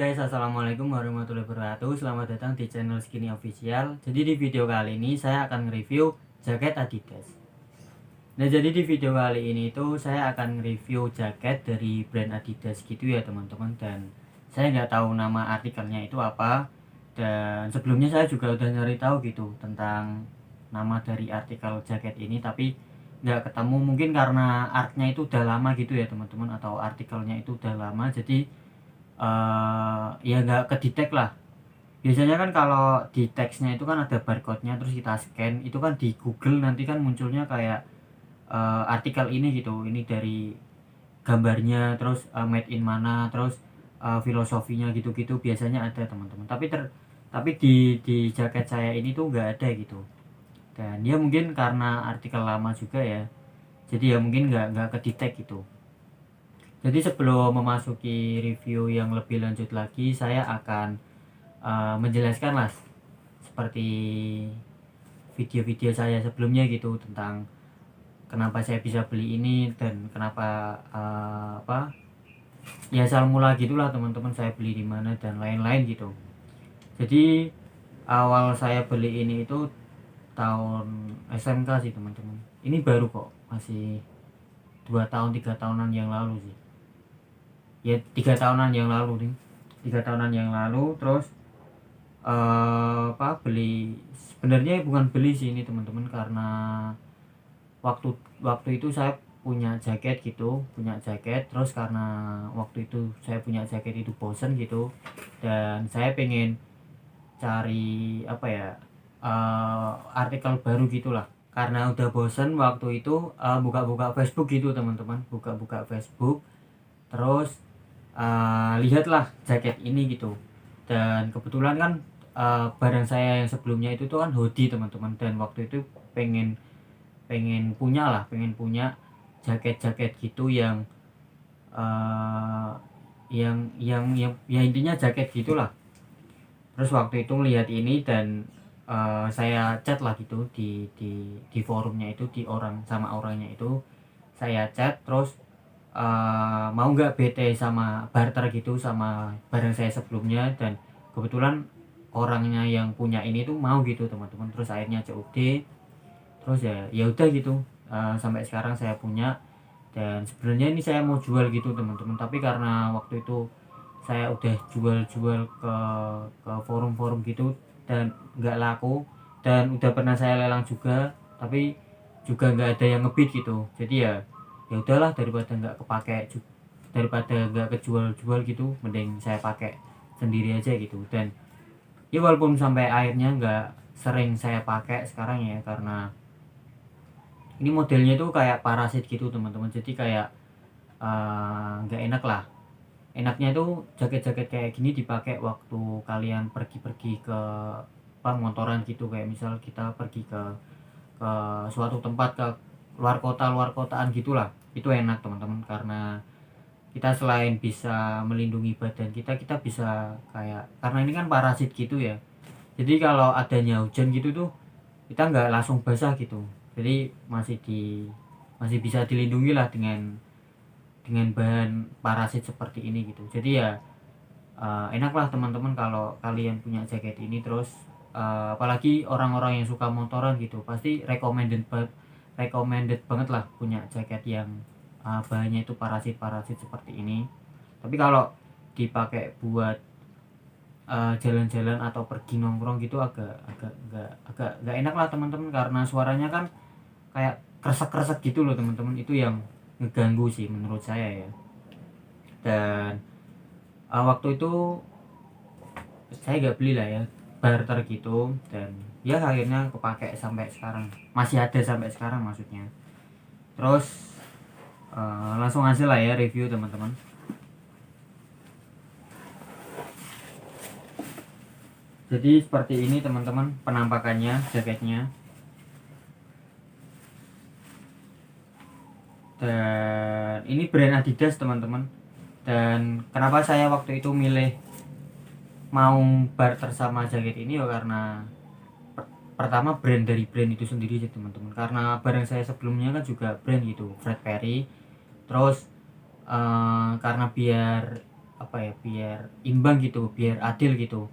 guys, assalamualaikum warahmatullahi wabarakatuh. Selamat datang di channel Skinny Official. Jadi di video kali ini saya akan nge-review jaket Adidas. Nah, jadi di video kali ini tuh saya akan nge-review jaket dari brand Adidas gitu ya teman-teman. Dan saya nggak tahu nama artikelnya itu apa. Dan sebelumnya saya juga udah nyari tahu gitu tentang nama dari artikel jaket ini, tapi nggak ketemu. Mungkin karena artnya itu udah lama gitu ya teman-teman, atau artikelnya itu udah lama, jadi ya nggak kedetek lah. Biasanya kan kalau di teksnya itu kan ada barcode-nya, terus kita scan itu kan di Google nanti kan munculnya kayak artikel ini gitu, ini dari gambarnya, terus made in mana, terus filosofinya gitu-gitu biasanya ada teman-teman. Tapi di jaket saya ini tuh nggak ada gitu. Dan ya mungkin karena artikel lama juga ya, jadi ya mungkin nggak kedetek gitu. Jadi sebelum memasuki review yang lebih lanjut lagi, saya akan menjelaskan lah seperti video-video saya sebelumnya gitu, tentang kenapa saya bisa beli ini dan kenapa ya asal mula gitulah teman-teman, saya beli di mana dan lain-lain gitu. Jadi awal saya beli ini itu tahun SMK sih teman-teman. Ini baru kok, masih 2 tahun 3 tahunan yang lalu sih. Ya 3 tahunan yang lalu nih, 3 tahunan yang lalu. Terus beli, sebenarnya bukan beli sih ini teman-teman, karena waktu waktu itu saya punya jaket gitu, terus karena waktu itu saya punya jaket itu bosen gitu, dan saya pengen cari artikel baru gitulah. Karena udah bosen waktu itu buka-buka Facebook gitu teman-teman, buka-buka Facebook, terus lihatlah jaket ini gitu. Dan kebetulan kan barang saya yang sebelumnya itu tuh kan hoodie teman-teman, dan waktu itu pengen pengen punya jaket-jaket gitu yang ya intinya jaket gitulah. Terus waktu itu ngelihat ini dan saya chat lah gitu di forumnya itu, di orangnya itu saya chat, terus mau nggak BT sama barter gitu sama barang saya sebelumnya. Dan kebetulan orangnya yang punya ini tuh mau gitu teman-teman, terus akhirnya COD. Terus ya udah gitu, sampai sekarang saya punya. Dan sebenarnya ini saya mau jual gitu teman-teman, tapi karena waktu itu saya udah jual-jual ke forum-forum gitu dan nggak laku, dan udah pernah saya lelang juga tapi juga nggak ada yang ngebid gitu. Jadi ya udahlah, daripada nggak kejual-jual gitu, mending saya pakai sendiri aja gitu. Dan ya walaupun sampai akhirnya nggak sering saya pakai sekarang ya, karena ini modelnya tuh kayak parasit gitu teman-teman, jadi kayak nggak enak lah. Enaknya tuh jaket-jaket kayak gini dipakai waktu kalian pergi-pergi ke motoran gitu, kayak misal kita pergi ke suatu tempat, ke luar kotaan gitulah. Itu enak teman-teman, karena kita selain bisa melindungi badan kita, kita bisa kayak, karena ini kan parasit gitu ya, jadi kalau adanya hujan gitu tuh kita nggak langsung basah gitu. Jadi masih bisa dilindungi lah dengan bahan parasit seperti ini gitu. Jadi ya enak lah teman-teman kalau kalian punya jaket ini. Terus apalagi orang-orang yang suka motoran gitu, pasti recommended banget lah punya jaket yang bahannya itu parasit seperti ini. Tapi kalau dipakai buat jalan-jalan atau pergi nongkrong gitu agak nggak enak lah teman-teman, karena suaranya kan kayak kresek-kresek gitu loh teman-teman. Itu yang ngeganggu sih menurut saya ya. Dan waktu itu saya nggak beli lah ya, barter gitu. Dan ya akhirnya kepake sampai sekarang, masih ada sampai sekarang maksudnya. Terus langsung aja lah ya review teman-teman. Jadi seperti ini teman-teman penampakannya jaketnya. Dan ini brand Adidas teman-teman. Dan kenapa saya waktu itu milih mau barter sama jaket ini ya, karena pertama brand dari brand itu sendiri sih teman-teman. Karena barang saya sebelumnya kan juga brand gitu, Fred Perry. Terus karena biar apa ya, biar imbang gitu, biar adil gitu.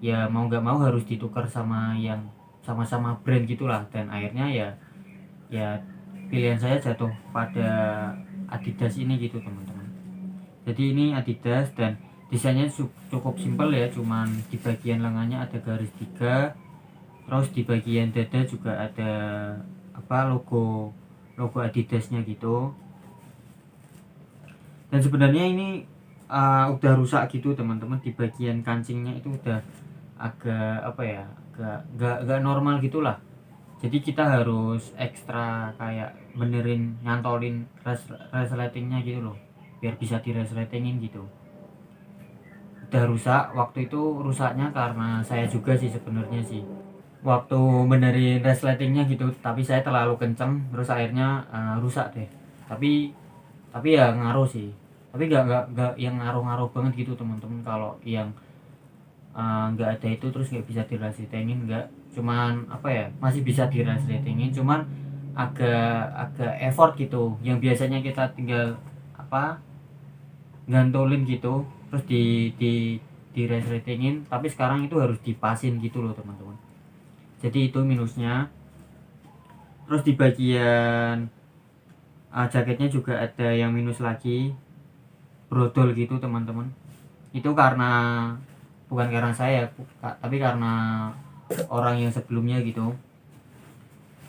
Ya mau nggak mau harus ditukar sama yang sama-sama brand gitulah, dan akhirnya ya pilihan saya jatuh pada Adidas ini gitu teman-teman. Jadi ini Adidas dan desainnya cukup simpel ya, cuman di bagian lengannya ada garis 3, terus di bagian dada juga ada apa, logo logo Adidasnya gitu. Dan sebenarnya ini udah rusak gitu teman-teman, di bagian kancingnya itu udah agak apa ya, agak normal gitulah. Jadi kita harus ekstra kayak benerin, nyantolin resletingnya gitu loh, biar bisa di resletingin gitu. Udah rusak, waktu itu rusaknya karena saya juga sih sebenarnya sih, waktu benerin resletingnya gitu, tapi saya terlalu kenceng terus akhirnya rusak deh. Tapi ya ngaruh sih, tapi gak yang ngaruh-ngaruh banget gitu teman-teman. Kalau yang nggak ada itu terus nggak bisa dirasletingin, nggak, cuman apa ya, masih bisa dirasletingin, cuman agak agak effort gitu, yang biasanya kita tinggal apa, gantolin gitu terus di resletingin, tapi sekarang itu harus dipasin gitu loh teman-teman. Jadi itu minusnya. Terus di bagian jaketnya juga ada yang minus lagi, brodol gitu teman-teman. Itu karena, bukan karena saya, tapi karena orang yang sebelumnya gitu.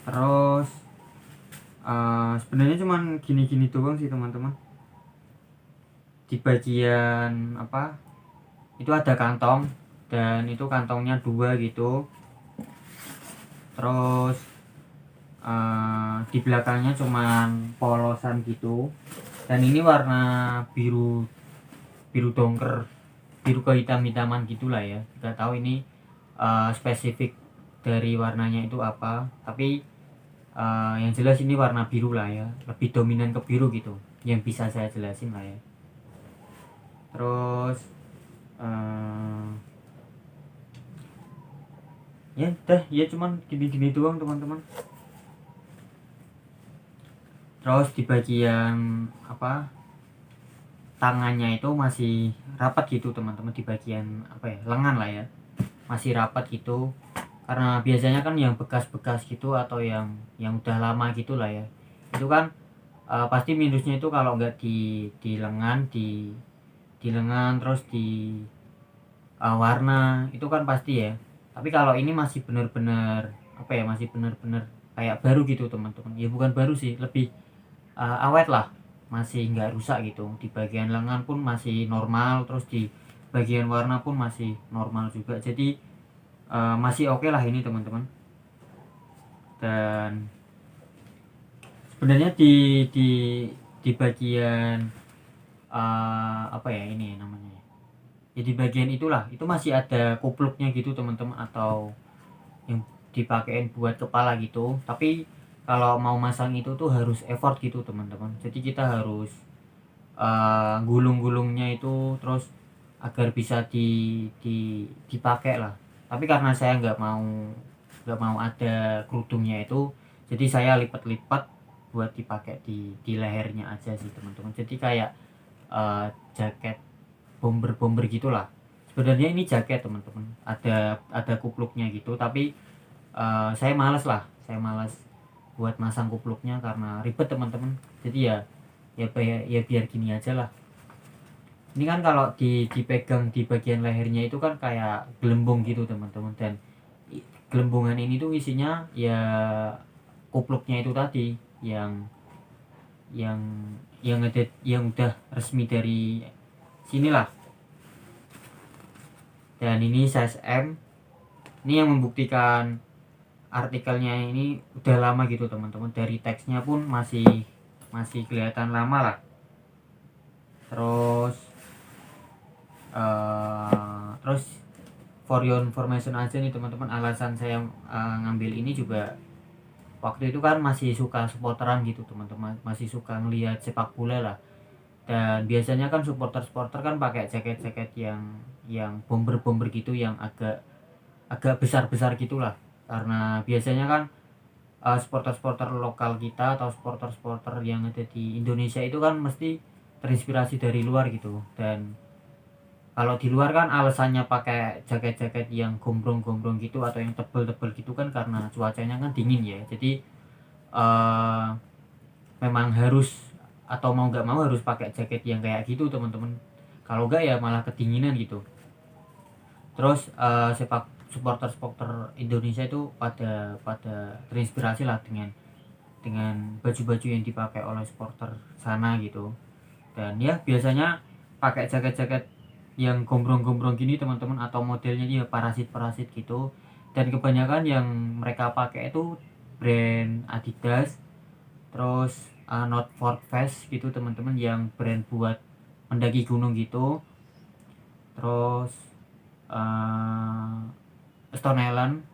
Terus sebenarnya cuman gini-gini doang sih teman-teman. Di bagian apa, itu ada kantong, dan itu kantongnya 2 gitu. Terus di belakangnya cuman polosan gitu, dan ini warna biru, biru dongker, biru kehitam-hitaman gitulah ya. Nggak tahu ini spesifik dari warnanya itu apa, tapi yang jelas ini warna biru lah ya, lebih dominan ke biru gitu, yang bisa saya jelasin lah ya. Terus ya udah ya, cuman gini-gini doang teman-teman. Terus di bagian apa, tangannya itu masih rapat gitu teman-teman, di bagian apa ya, lengan lah ya, masih rapat gitu. Karena biasanya kan yang bekas-bekas gitu atau yang udah lama gitu lah ya, itu kan pasti minusnya itu kalau nggak di lengan, di lengan terus di warna itu kan pasti ya. Tapi kalau ini masih bener-bener apa ya, masih bener-bener kayak baru gitu teman-teman. Ya bukan baru sih, lebih awet lah, masih nggak rusak gitu. Di bagian lengan pun masih normal, terus di bagian warna pun masih normal juga. Jadi masih oke lah ini teman-teman. Dan sebenarnya di bagian apa ya ini namanya ya, ya di bagian itulah, itu masih ada kupluknya gitu teman-teman, atau yang dipakein buat kepala gitu. Tapi kalau mau masang itu tuh harus effort gitu teman-teman. Jadi kita harus gulung-gulungnya itu terus agar bisa dipakai lah. Tapi karena saya nggak mau ada kerudungnya itu, jadi saya lipat-lipat buat dipakai di lehernya aja sih teman-teman. Jadi kayak jaket bomber gitulah. Sebenarnya ini jaket teman-teman, ada kupluknya gitu, tapi saya malas buat masang kupluknya karena ribet teman-teman. Jadi ya biar gini aja lah. Ini kan kalau dipegang di bagian lehernya itu kan kayak gelembung gitu teman-teman, dan gelembungan ini tuh isinya ya kupluknya itu tadi, yang yang ada, yang udah resmi dari sinilah. Dan ini size M. Ini yang membuktikan artikelnya ini udah lama gitu teman-teman, dari teksnya pun masih kelihatan lama lah. Terus for your information aja nih teman-teman, alasan saya ngambil ini juga, waktu itu kan masih suka supporteran gitu teman-teman, masih suka ngelihat sepak bola lah. Dan biasanya kan supporter kan pakai jaket-jaket yang bomber gitu, yang agak besar gitulah. Karena biasanya kan supporter lokal kita atau supporter yang ada di Indonesia itu kan mesti terinspirasi dari luar gitu. Dan Kalau di luar kan alasannya pakai jaket-jaket yang gombrong-gombrong gitu atau yang tebel-tebel gitu kan karena cuacanya kan dingin ya. Jadi eh, memang harus atau mau nggak mau harus pakai jaket yang kayak gitu teman-teman. Kalau nggak ya malah kedinginan gitu. Terus sepak supporter-supporter Indonesia itu pada pada terinspirasi lah dengan baju-baju yang dipakai oleh supporter sana gitu. Dan ya biasanya pakai jaket-jaket yang gombrong-gombrong gini teman-teman atau modelnya ya parasit-parasit gitu. Dan kebanyakan yang mereka pakai itu brand Adidas, terus North Face gitu teman-teman, yang brand buat mendaki gunung gitu. Terus uh, Stone Island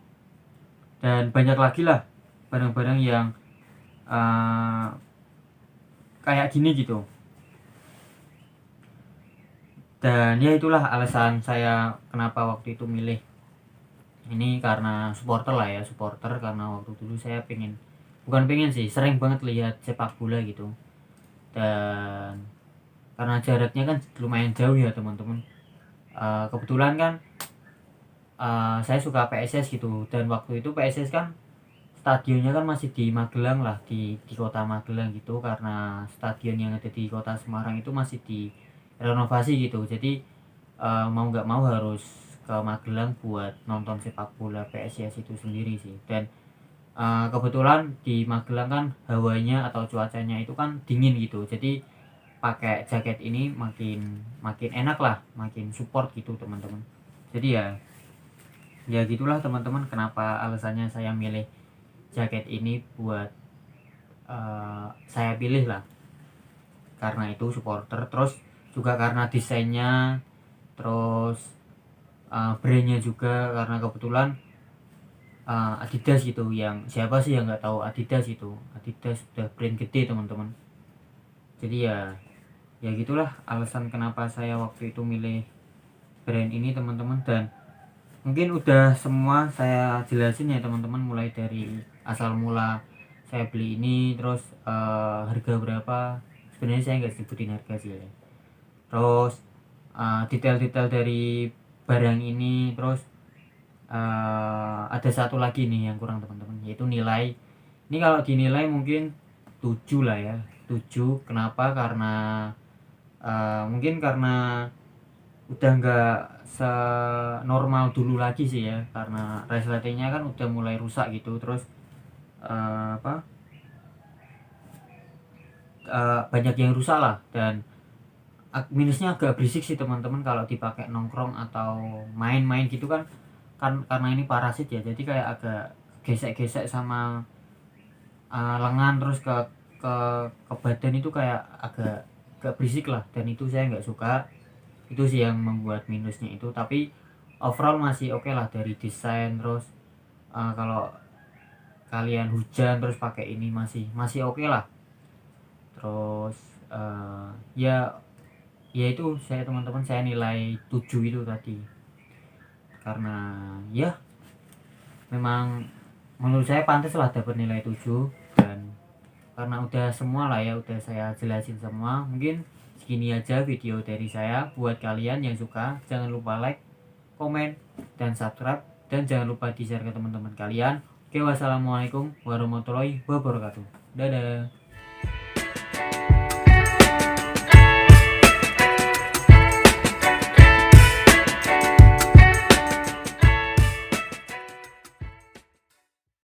dan banyak lagi lah barang-barang yang uh, kayak gini gitu. Dan ya itulah alasan saya kenapa waktu itu milih ini, karena supporter lah ya, supporter karena waktu dulu saya pengen, bukan pengen sih, sering banget lihat sepak bola gitu. Dan karena jaraknya kan lumayan jauh ya teman-teman. Kebetulan kan saya suka PSS gitu, dan waktu itu PSS kan stadionnya kan masih di Magelang lah, di kota Magelang gitu, karena stadion yang ada di kota Semarang itu masih direnovasi gitu. Jadi mau nggak mau harus ke Magelang buat nonton sepak bola PSIS itu sendiri sih. Dan kebetulan di Magelang kan hawanya atau cuacanya itu kan dingin gitu, jadi pakai jaket ini makin makin enak lah, makin support gitu teman-teman. Jadi ya gitulah teman-teman kenapa alasannya saya milih jaket ini buat saya pilih lah, karena itu supporter, terus juga karena desainnya, terus brandnya juga, karena kebetulan Adidas gitu, yang siapa sih yang nggak tahu Adidas itu. Adidas udah brand gede teman-teman. Jadi ya gitulah alasan kenapa saya waktu itu milih brand ini teman-teman. Dan mungkin udah semua saya jelasin ya teman-teman, mulai dari asal mula saya beli ini, terus harga berapa. Sebenarnya saya nggak sebutin harga sih ya. Terus detail-detail dari barang ini. Terus ada satu lagi nih yang kurang teman-teman, yaitu nilai. Ini kalau dinilai mungkin 7 lah ya, 7. Kenapa? Karena mungkin karena udah nggak senormal dulu lagi sih ya, karena resletingnya kan udah mulai rusak gitu. Terus apa banyak yang rusak lah, dan minusnya agak berisik sih teman-teman kalau dipakai nongkrong atau main-main gitu kan karena ini parasit ya, jadi kayak agak gesek-gesek sama lengan, terus ke ke badan itu kayak agak berisik lah, dan itu saya nggak suka. Itu sih yang membuat minusnya itu. Tapi overall masih oke lah dari desain. Terus kalau kalian hujan terus pakai ini masih masih oke lah. Terus ya itu saya teman-teman, saya nilai 7 itu tadi, karena ya memang menurut saya pantas lah dapat nilai 7. Dan karena udah semua lah ya, udah saya jelasin semua, mungkin segini aja video dari saya. Buat kalian yang suka, jangan lupa like, komen, dan subscribe, dan jangan lupa di share ke teman-teman kalian. Oke, wassalamualaikum warahmatullahi wabarakatuh. Dadah.